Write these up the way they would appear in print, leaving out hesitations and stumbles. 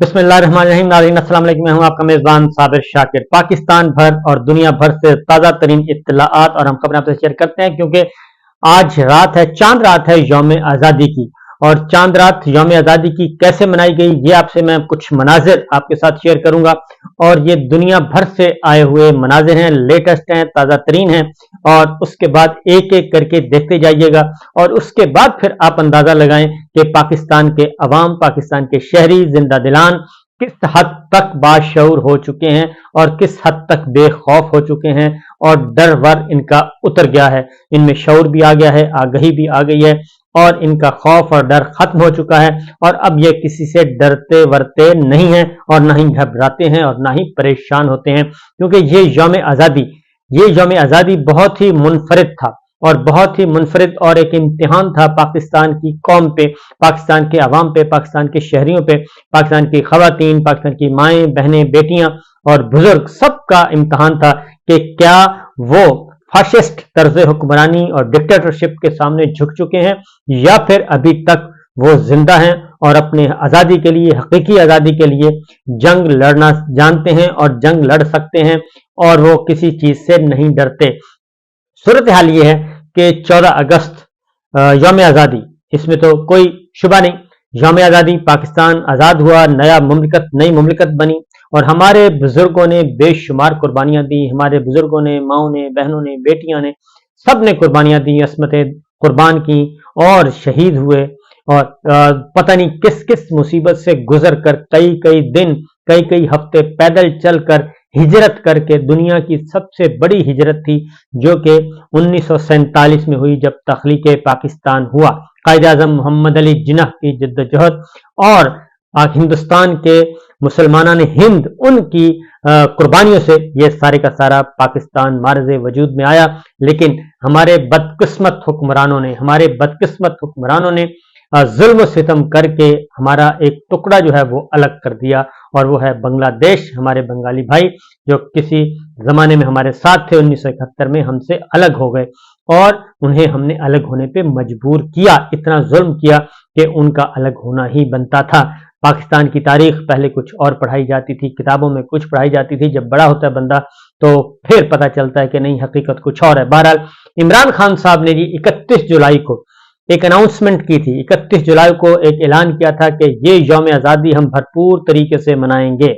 बिस्मिल्लाहिर्रहमानिर्रहीम। नाज़रीन अस्सलाम वालेकुम, मैं हूं आपका मेजबान साबिर शाकिर। पाकिस्तान भर और दुनिया भर से ताज़ा तरीन इत्तलाआत और हम खबरें आपसे शेयर करते हैं, क्योंकि आज रात है, चांद रात है यौम आज़ादी की। और चांद रात यौम आज़ादी की कैसे मनाई गई, ये आपसे मैं कुछ मनाजिर आपके साथ शेयर करूंगा। और ये दुनिया भर से आए हुए मनाजिर हैं, लेटेस्ट हैं, ताज़ा तरीन हैं। और उसके बाद एक एक करके देखते जाइएगा और उसके बाद फिर आप अंदाजा लगाएं कि पाकिस्तान के अवाम, पाकिस्तान के शहरी जिंदा दिलान किस हद तक बाशऊर हो चुके हैं और किस हद तक बेखौफ हो चुके हैं और डर वर इनका उतर गया है। इनमें शऊर भी आ गया है, आगही भी आ गई है और इनका खौफ और डर खत्म हो चुका है। और अब ये किसी से डरते वरते नहीं है और ना ही घबराते हैं और ना ही परेशान होते हैं, क्योंकि ये यौम आज़ादी बहुत ही मुनफरिद था और बहुत ही मुनफरिद और एक इम्तिहान था पाकिस्तान की कौम पे, पाकिस्तान के अवाम पे, पाकिस्तान के शहरियों पे, पाकिस्तान की खवातीन, पाकिस्तान की माएँ, बहनें, बेटियां और बुजुर्ग, सबका इम्तिहान था कि क्या वो फाशिस्ट तर्ज हुक्मरानी और डिक्टेटरशिप के सामने झुक चुके हैं या फिर अभी तक वो जिंदा हैं और अपने आज़ादी के लिए, हकीकी आज़ादी के लिए जंग लड़ना जानते हैं और जंग लड़ सकते हैं और वो किसी चीज से नहीं डरते। सूरत हाल ये है कि 14 अगस्त यौम आज़ादी, इसमें तो कोई शुबा नहीं, यौम आज़ादी पाकिस्तान आज़ाद हुआ, नई मुमलिकत बनी और हमारे बुजुर्गों ने बेशुमार कुर्बानियां दी। हमारे बुजुर्गों ने, माओं ने, बहनों ने, बेटियां ने, सब ने कुर्बानियां दी, असमतें कुर्बान की और शहीद हुए। और पता नहीं किस किस मुसीबत से गुजर कर, कई कई दिन, कई कई हफ्ते पैदल चलकर, हिजरत करके, दुनिया की सबसे बड़ी हिजरत थी जो कि 1947 में हुई, जब तख्लीक पाकिस्तान हुआ। कायद आज़म मोहम्मद अली जिन्ना की जद्दोजहद और हिंदुस्तान के मुसलमाना ने हिंद, उनकी कुर्बानियों से ये सारे का सारा पाकिस्तान मारज़े वजूद में आया। लेकिन हमारे बदकिस्मत हुक्मरानों ने जुल्म सितम करके हमारा एक टुकड़ा जो है वो अलग कर दिया और वो है बांग्लादेश। हमारे बंगाली भाई जो किसी जमाने में हमारे साथ थे, 1971 में हमसे अलग हो गए और उन्हें हमने अलग होने पे मजबूर किया। इतना जुल्म किया कि उनका अलग होना ही बनता था। पाकिस्तान की तारीख पहले कुछ और पढ़ाई जाती थी, किताबों में कुछ पढ़ाई जाती थी, जब बड़ा होता है बंदा तो फिर पता चलता है कि नहीं, हकीकत कुछ और है। बहरहाल इमरान खान साहब ने जी 31 जुलाई को एक अनाउंसमेंट की थी, 31 जुलाई को एक ऐलान किया था कि ये यौम आज़ादी हम भरपूर तरीके से मनाएंगे।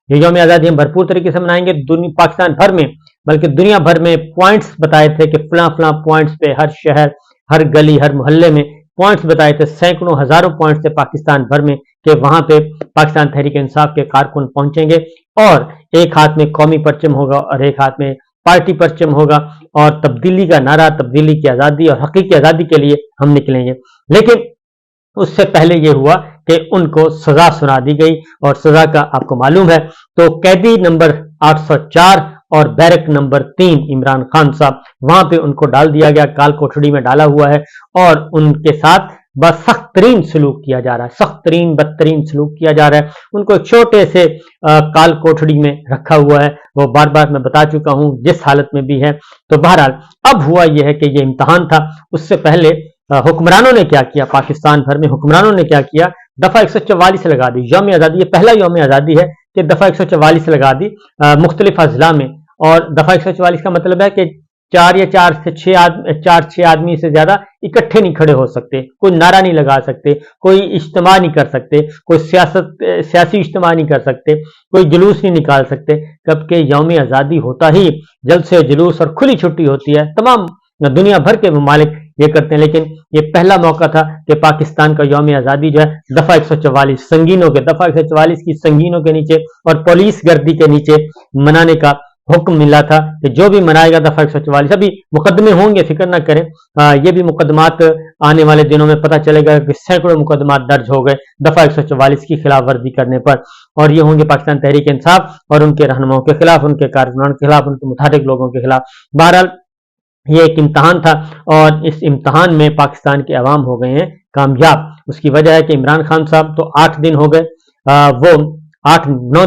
ये यौम आज़ादी हम भरपूर तरीके से मनाएंगे, पाकिस्तान भर में, बल्कि दुनिया भर में पॉइंट्स बताए थे कि फला फला पॉइंट्स पे, हर शहर, हर गली, हर मोहल्ले में पॉइंट्स बताए थे, सैकड़ों हजारों पॉइंट्स थे पाकिस्तान भर में कि वहां पे पाकिस्तान तहरीक इंसाफ के कारकुन पहुंचेंगे और एक हाथ में कौमी परचम होगा और एक हाथ में पार्टी परचम होगा और तब्दीली का नारा, तब्दीली की आज़ादी और हकीकी आज़ादी के लिए हम निकलेंगे। लेकिन उससे पहले यह हुआ कि उनको सजा सुना दी गई और सजा का आपको मालूम है, तो कैदी नंबर 804 और बैरक नंबर 3 इमरान खान साहब, वहां पे उनको डाल दिया गया, काल कोठड़ी में डाला हुआ है और उनके साथ बस सख्त तरीन सलूक किया जा रहा है, सख्त तरीन बदतरीन सलूक किया जा रहा है। उनको एक छोटे से काल कोठड़ी में रखा हुआ है, वो बार बार मैं बता चुका हूं जिस हालत में भी है। तो बहरहाल अब हुआ यह है कि ये इम्तहान था। उससे पहले हुक्मरानों ने क्या किया, पाकिस्तान भर में हुक्मरानों ने क्या किया, दफा 144 लगा दी। यौम आज़ादी, ये पहला यौम आज़ादी है कि दफा 144 लगा दी मुख्तलिफ अजला में। और दफा 144 का मतलब है कि 4 6 आदमी से ज्यादा इकट्ठे नहीं खड़े हो सकते, कोई नारा नहीं लगा सकते, कोई इज्तिमा नहीं कर सकते, कोई सियासी इज्तिमा नहीं कर सकते, कोई जुलूस नहीं निकाल सकते। कब के यौम आज़ादी होता ही जलसे जुलूस और खुली छुट्टी होती है, तमाम दुनिया भर के ममालिक ये करते हैं। लेकिन ये पहला मौका था कि पाकिस्तान का यौम आज़ादी जो है दफा 144 संगीनों के, दफा 144 की संगीनों के नीचे और पुलिस गर्दी के नीचे मनाने का हुक्म मिला था कि जो भी मनाएगा दफा 144, अभी मुकदमे होंगे, फिक्र ना करें, ये भी मुकदमात आने वाले दिनों में पता चलेगा कि सैकड़ों मुकदमात दर्ज हो गए दफा 144 की खिलाफ वर्जी करने पर, और ये होंगे पाकिस्तान तहरीक इंसाफ और उनके रहनुमाओं के खिलाफ, उनके कारकुनान के खिलाफ, उनके मुताबिक लोगों के खिलाफ। बहरहाल ये एक इम्तहान था और इस इम्तहान में पाकिस्तान के अवाम हो गए हैं कामयाब। उसकी वजह है कि इमरान खान साहब तो 8 दिन हो गए, वो 8-9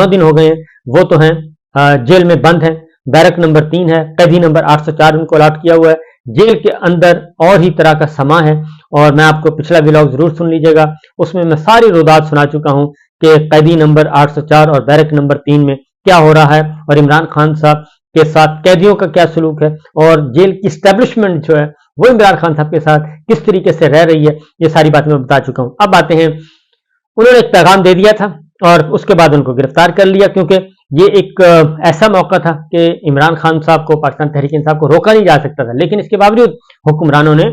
दिन हो गए हैं, वो तो हैं जेल में बंद है। बैरक नंबर 3 है, कैदी नंबर 804 उनको अलॉट किया हुआ है। जेल के अंदर और ही तरह का समा है और मैं आपको पिछला व्लॉग जरूर सुन लीजिएगा, उसमें मैं सारी रुदात सुना चुका हूं کہ قیدی نمبر 804 اور بیرک نمبر 3 میں کیا ہو رہا ہے اور عمران خان صاحب کے ساتھ قیدیوں کا کیا سلوک ہے اور جیل کی اسٹیبلشمنٹ جو ہے وہ عمران خان صاحب کے ساتھ کس طریقے سے رہ رہی ہے، یہ ساری باتیں میں بتا چکا ہوں۔ اب آتے ہیں، انہوں نے ایک پیغام دے دیا تھا اور اس کے بعد ان کو گرفتار کر لیا، کیونکہ یہ ایک ایسا موقع تھا کہ عمران خان صاحب کو، پاکستان تحریک انصاف کو روکا نہیں جا سکتا تھا، لیکن اس کے باوجود حکمرانوں نے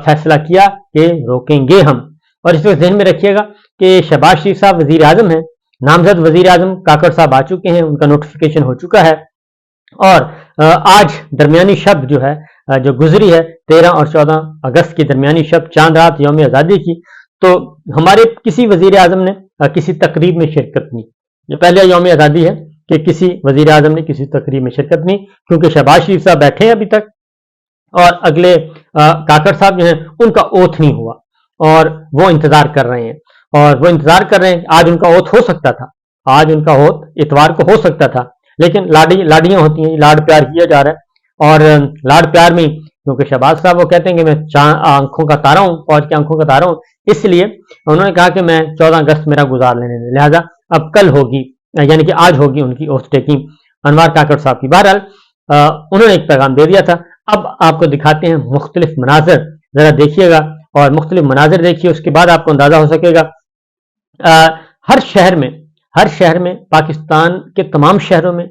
فیصلہ کیا کہ روکیں گے ہم۔ اور اس وقت ذہن میں رکھیے گا کہ شہباز شریف صاحب وزیر اعظم ہیں، نامزد وزیر اعظم کاکڑ صاحب آ چکے ہیں، ان کا نوٹیفیکیشن ہو چکا ہے، اور آج درمیانی شب جو ہے جو گزری ہے 13 اور 14 اگست کی درمیانی شب، چاند رات یوم آزادی کی، تو ہمارے کسی وزیر اعظم نے کسی تقریب میں شرکت نہیں، یہ پہلے یوم آزادی ہے کہ کسی وزیر اعظم نے کسی تقریب میں شرکت نہیں، کیونکہ شہباز شریف صاحب بیٹھے ہیں ابھی تک اور اگلے کاکڑ صاحب جو ہیں ان کا اوتھ نہیں ہوا اور وہ انتظار کر رہے ہیں، آج ان کا اوتھ ہو سکتا تھا، آج ان کا اوتھ اتوار کو ہو سکتا تھا، لیکن لاڈیاں ہوتی ہیں، لاڈ پیار کیا جا رہا ہے، اور لاڈ پیار میں کیونکہ شہباز صاحب وہ کہتے ہیں کہ میں آنکھوں کا تارا ہوں، فوج کی آنکھوں کا تارا ہوں، اس لیے انہوں نے کہا کہ میں 14 اگست میرا گزار لینے دیں، لہٰذا اب کل ہوگی، یعنی کہ آج ہوگی ان کی اوتھ ٹیکنگ انوار کاکڑ صاحب کی۔ بہرحال انہوں نے ایک پیغام دے دیا تھا۔ اب آپ کو دکھاتے ہیں مختلف مناظر، ذرا دیکھیے گا اور مختلف مناظر دیکھیے، اس کے بعد آپ کو اندازہ ہو سکے گا۔ ہر شہر میں پاکستان کے تمام شہروں میں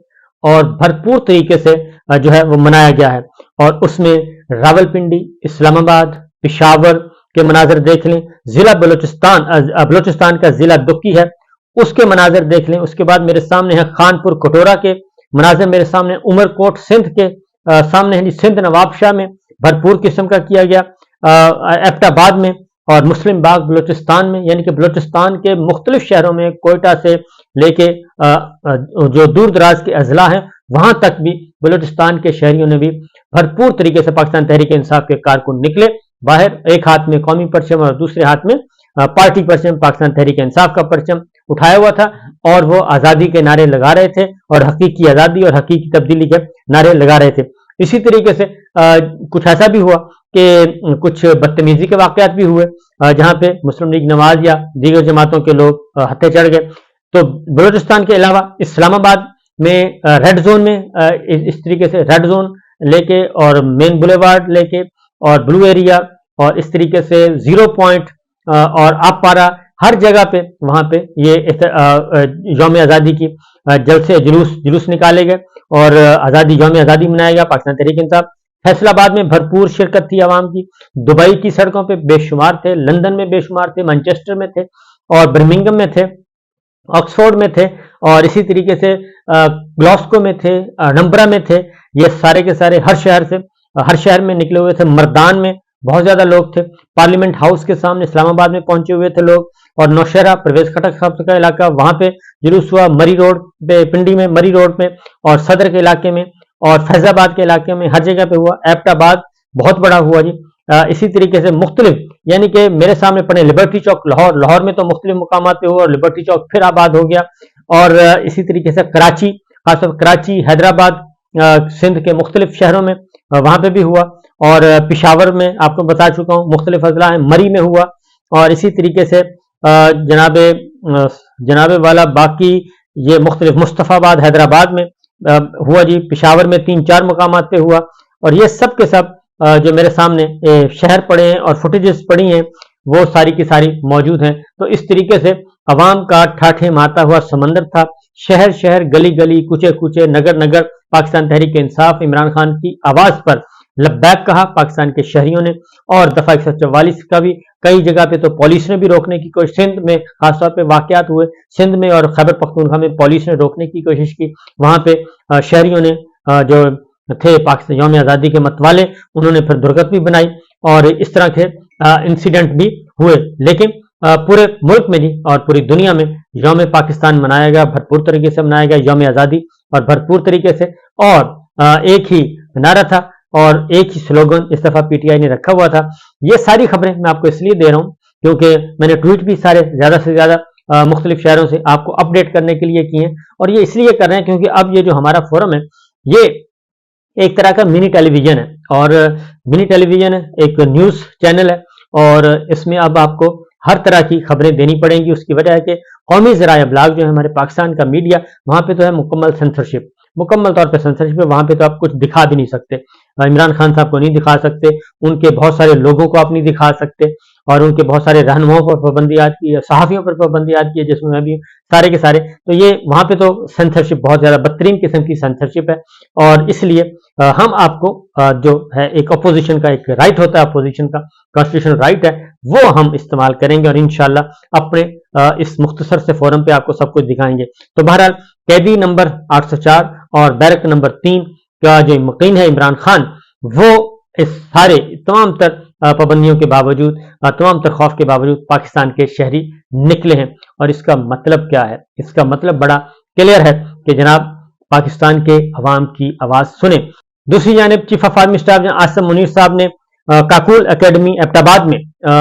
اور بھرپور طریقے سے جو ہے وہ منایا گیا ہے، اور اس میں راولپنڈی، اسلام آباد، پشاور کے مناظر دیکھ لیں، ضلع بلوچستان کا ضلع دکی ہے، اس کے مناظر دیکھ لیں، اس کے بعد میرے سامنے ہے خانپور کٹورا کے مناظر، میرے سامنے عمر کوٹ سندھ کے سامنے ہے، سندھ نواب شاہ میں بھرپور قسم کا کیا گیا، ایبٹ آباد میں اور مسلم باغ بلوچستان میں، یعنی کہ بلوچستان کے مختلف شہروں میں، کوئٹہ سے لے کے جو دور دراز کے اضلاع ہیں وہاں تک بھی بلوچستان کے شہریوں نے بھی بھرپور طریقے سے پاکستان تحریک انصاف کے کارکن نکلے باہر، ایک ہاتھ میں قومی پرچم اور دوسرے ہاتھ میں پارٹی پرچم، پاکستان تحریک انصاف کا پرچم اٹھایا ہوا تھا، اور وہ آزادی کے نعرے لگا رہے تھے اور حقیقی آزادی اور حقیقی تبدیلی کے نعرے لگا رہے تھے۔ اسی طریقے سے کچھ ایسا بھی ہوا کہ کچھ بدتمیزی کے واقعات بھی ہوئے، جہاں پہ مسلم لیگ نواز یا دیگر جماعتوں کے لوگ ہتھے چڑھ گئے۔ تو بلوچستان کے علاوہ اسلام آباد میں ریڈ زون میں اس طریقے سے ریڈ زون لے کے اور مین بلیوارڈ لے کے اور بلو ایریا اور اس طریقے سے 0 پوائنٹ اور آپ پارا، ہر جگہ پہ وہاں پہ یہ یوم آزادی کی جلسے جلوس نکالے گئے اور یوم آزادی منایا گیا پاکستان تحریک انصاف۔ فیصل آباد میں بھرپور شرکت تھی عوام کی، دبئی کی سڑکوں پہ بے شمار تھے، لندن میں بے شمار تھے، مانچسٹر میں تھے اور برمنگم میں تھے، آکسفورڈ میں تھے، اور اسی طریقے سے گلاسکو میں تھے، نمبرا میں تھے، یہ سارے کے سارے ہر شہر میں نکلے ہوئے تھے۔ مردان میں بہت زیادہ لوگ تھے، پارلیمنٹ ہاؤس کے سامنے اسلام آباد میں پہنچے ہوئے تھے لوگ، اور نوشہرہ پرویز خٹک صاحب کا علاقہ وہاں پہ جلوس ہوا، مری روڈ پہ، پنڈی میں مری روڈ پہ، اور صدر کے علاقے میں اور فیض آباد کے علاقے میں ہر جگہ پہ ہوا، ایبٹ آباد بہت بڑا ہوا جی۔ اسی طریقے سے مختلف، یعنی کہ میرے سامنے پڑے لبرٹی چوک لاہور میں تو مختلف مقامات پہ ہوا، اور لبرٹی چوک پھر آباد ہو گیا، اور اسی طریقے سے کراچی، خاص طور کراچی، حیدرآباد، سندھ کے مختلف شہروں میں وہاں پہ بھی ہوا، اور پشاور میں آپ کو بتا چکا ہوں مختلف اضلاع ہیں، مری میں ہوا، اور اسی طریقے سے جناب والا باقی یہ مختلف مصطفیٰ آباد حیدرآباد میں ہوا جی، پشاور میں 3-4 مقامات پہ ہوا، اور یہ سب کے سب جو میرے سامنے شہر پڑے ہیں اور فوٹیجز پڑی ہیں وہ ساری کی ساری موجود ہیں۔ تو اس طریقے سے عوام کا ٹھاٹھے مارتا ہوا سمندر تھا، شہر شہر، گلی گلی، کوچے کوچے، نگر نگر، پاکستان تحریک انصاف عمران خان کی آواز پر لبیک کہا پاکستان کے شہریوں نے، اور دفعہ 144 کا بھی کئی جگہ پہ تو پولیس نے بھی روکنے کی کوشش، سندھ میں خاص طور پہ واقعات ہوئے، سندھ میں اور خیبر پختونخوا میں پولیس نے روکنے کی کوشش کی، وہاں پہ شہریوں نے جو تھے پاکستان یوم آزادی کے متوالے، انہوں نے پھر درگت بھی بنائی، اور اس طرح کے انسیڈنٹ بھی ہوئے، لیکن پورے ملک میں جی اور پوری دنیا میں یوم پاکستان منایا گیا، بھرپور طریقے سے منایا گیا یوم آزادی، اور بھرپور طریقے سے، اور ایک ہی نعرہ تھا اور ایک ہی سلوگن اس دفعہ پی ٹی آئی نے رکھا ہوا تھا۔ یہ ساری خبریں میں آپ کو اس لیے دے رہا ہوں کیونکہ میں نے ٹویٹ بھی زیادہ سے زیادہ مختلف شہروں سے آپ کو اپڈیٹ کرنے کے لیے کیے ہیں، اور یہ اس لیے کر رہے ہیں کیونکہ اب یہ جو ہمارا فورم ہے یہ ایک طرح کا منی ٹیلی ویژن ہے، اور منی ٹیلی ویژن ایک نیوز چینل ہے، اور اس میں اب آپ کو हर तरह की खबरें देनी पड़ेंगी। उसकी वजह है कि कौमी ज़राए अबलाग जो है हमारे पाकिस्तान का मीडिया, वहाँ पे तो है मुकम्मल सेंसरशिप, मुकम्मल तौर पे सेंसरशिप है। वहाँ पे तो आप कुछ दिखा भी नहीं सकते, इमरान खान साहब को नहीं दिखा सकते, उनके बहुत सारे लोगों को आप नहीं दिखा सकते, और उनके बहुत सारे रहनुमाओं पर पाबंदी आयद की है, सहाफ़ियों पर पाबंदी आयद की है, जिसमें मैं भी सारे के सारे। तो ये वहाँ पे तो सेंसरशिप बहुत ज़्यादा बदतरीन किस्म की सेंसरशिप है, और इसलिए हम आपको जो है एक अपोजिशन का एक राइट होता है, अपोजिशन का कॉन्स्टिट्यूशनल राइट है, वो हम इस्तेमाल करेंगे, और इंशाल्लाह अपने इस मुख्तसर से फोरम पे आपको सब कुछ दिखाएंगे। तो बहरहाल कैदी नंबर 804 और बैरक नंबर 3 का जो मुकीन है इमरान खान, वो इस सारे तमाम तर पाबंदियों के बावजूद, तमाम तर खौफ के बावजूद पाकिस्तान के शहरी निकले हैं। और इसका मतलब क्या है? इसका मतलब बड़ा क्लियर है कि जनाब पाकिस्तान के अवाम की आवाज सुने। दूसरी जानिब chief of army staff Asim Munir साहब ने काकुल एकेडमी एबटाबाद में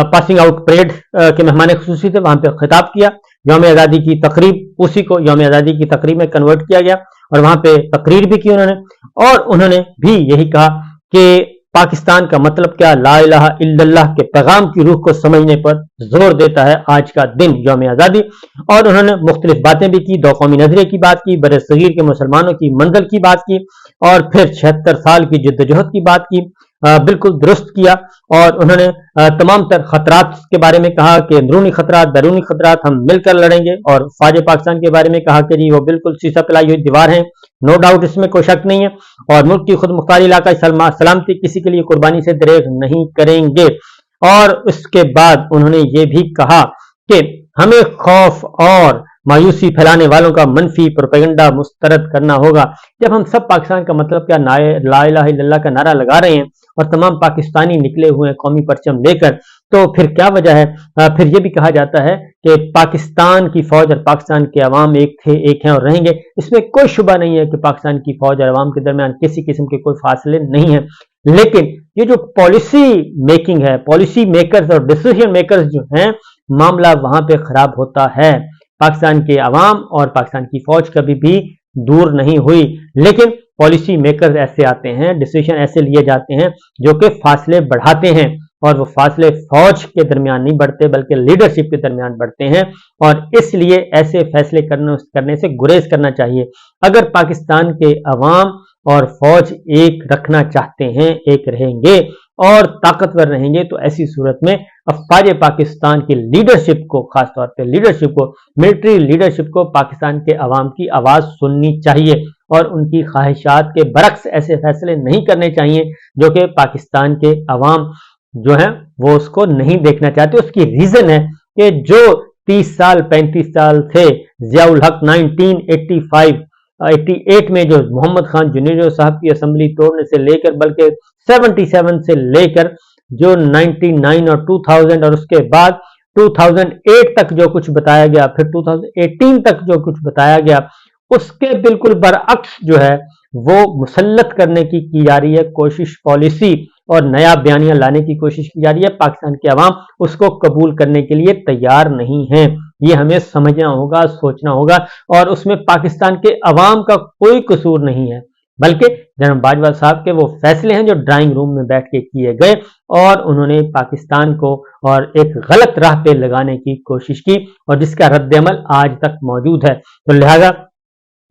पासिंग आउट परेड के मेहमान खुसूसी थे, वहां पे खिताब किया। यौम आज़ादी की तकरीब, उसी को यौम आज़ादी की तकरीब में कन्वर्ट किया गया, और वहां पे तकरीर भी की उन्होंने, और उन्होंने भी यही कहा कि पाकिस्तान का मतलब क्या, ला इलाहा इल्लल्लाह के पैगाम की रूह को समझने पर जोर देता है आज का दिन यौम आज़ादी। और उन्होंने मुख्तलिफ बातें भी की, दो कौमी नजरिए की बात की, बड़े सगीर के मुसलमानों की मंजिल की बात की, और फिर 76 साल की जद्दोजहद की बात की। बिल्कुल दुरुस्त किया। और उन्होंने तमाम तर खतरात के बारे में कहा कि अंदरूनी खतरात, बैरूनी खतरात हम मिलकर लड़ेंगे, और फौज पाकिस्तान के बारे में कहा कि जी वो बिल्कुल शीशा पिलाई हुई दीवार है, नो डाउट, इसमें कोई शक नहीं है, और मुल्क की खुद मुख्तारी इलाका सलामती किसी के लिए कुर्बानी से दरेग नहीं करेंगे। और उसके बाद उन्होंने ये भी कहा कि हमें खौफ और मायूसी फैलाने वालों का मनफी प्रोपेगेंडा मुस्तरद करना होगा। जब हम सब पाकिस्तान का मतलब क्या, ला इलाहा इल्लल्लाह का नारा लगा रहे हैं, और तमाम पाकिस्तानी निकले हुए हैं कौमी परचम लेकर, तो फिर क्या वजह है? फिर यह भी कहा जाता है कि पाकिस्तान की फौज और पाकिस्तान के अवाम एक थे, एक हैं और रहेंगे। इसमें कोई शुबा नहीं है कि पाकिस्तान की फौज और अवाम के दरमियान किसी किस्म के कोई फासले नहीं है। लेकिन ये जो पॉलिसी मेकिंग है, पॉलिसी मेकर्स और डिसीजन मेकर्स जो हैं, मामला वहां पे खराब होता है। पाकिस्तान के अवाम और पाकिस्तान की फौज कभी भी दूर नहीं हुई, लेकिन पॉलिसी मेकर्स ऐसे आते हैं, डिसीजन ऐसे लिए जाते हैं जो कि फासले बढ़ाते हैं, और वो फासले फौज के दरमियान नहीं बढ़ते बल्कि लीडरशिप के दरमियान बढ़ते हैं। और इसलिए ऐसे फैसले करने से गुरेज करना चाहिए। अगर पाकिस्तान के अवाम और फौज एक रखना चाहते हैं, एक रहेंगे और ताकतवर रहेंगे, तो ऐसी सूरत में अफवाज पाकिस्तान की लीडरशिप को, खासतौर पर लीडरशिप को, मिलिट्री लीडरशिप को पाकिस्तान के अवाम की आवाज सुननी चाहिए, और उनकी ख्वाहिशात के बरक्स ऐसे फैसले नहीं करने चाहिए जो कि पाकिस्तान के अवाम जो है वो उसको नहीं देखना चाहते। उसकी रीजन है कि जो 30 साल 35 साल थे, जियाउल हक 1988 में जो मोहम्मद खान जुनेजो साहब की असेंबली तोड़ने से लेकर, बल्कि 77 से लेकर जो 99 और 2000 और उसके बाद 2008 तक जो कुछ बताया गया, फिर 2018 तक जो कुछ बताया गया, उसके बिल्कुल बरअक्स जो है वो मुसल्लत करने की जा रही है कोशिश, पॉलिसी और नया बयानिया लाने की कोशिश की जा रही है। पाकिस्तान के अवाम उसको कबूल करने के लिए तैयार नहीं है। ये हमें समझना होगा, सोचना होगा, और उसमें पाकिस्तान के अवाम का कोई कसूर नहीं है, बल्कि जनाब बाजवा साहब के वो फैसले हैं जो ड्राइंग रूम में बैठ के किए गए, और उन्होंने पाकिस्तान को और एक गलत राह पे लगाने की कोशिश की, और जिसका रद्द-ए-अमल आज तक मौजूद है। तो लिहाजा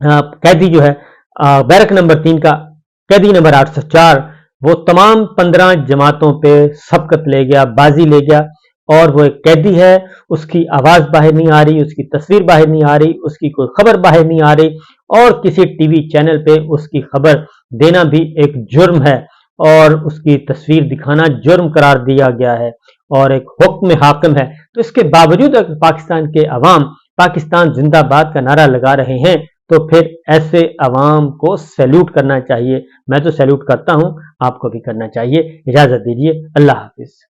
कैदी जो है बैरक नंबर 3 का कैदी नंबर 804, वो तमाम 15 जमातों पे सबकत ले गया, बाजी ले गया, और वो एक कैदी है, उसकी आवाज बाहर नहीं आ रही, उसकी तस्वीर बाहर नहीं आ रही, उसकी कोई खबर बाहर नहीं आ रही, और किसी टीवी चैनल पे उसकी खबर देना भी एक जुर्म है, और उसकी तस्वीर दिखाना जुर्म करार दिया गया है, और एक हुक्म हाकिम है। तो इसके बावजूद अगर पाकिस्तान के अवाम पाकिस्तान जिंदाबाद का नारा लगा रहे हैं, तो फिर ऐसे अवाम को सैल्यूट करना चाहिए। मैं तो सैल्यूट करता हूं, आपको भी करना चाहिए। इजाजत दीजिए, अल्लाह हाफिज।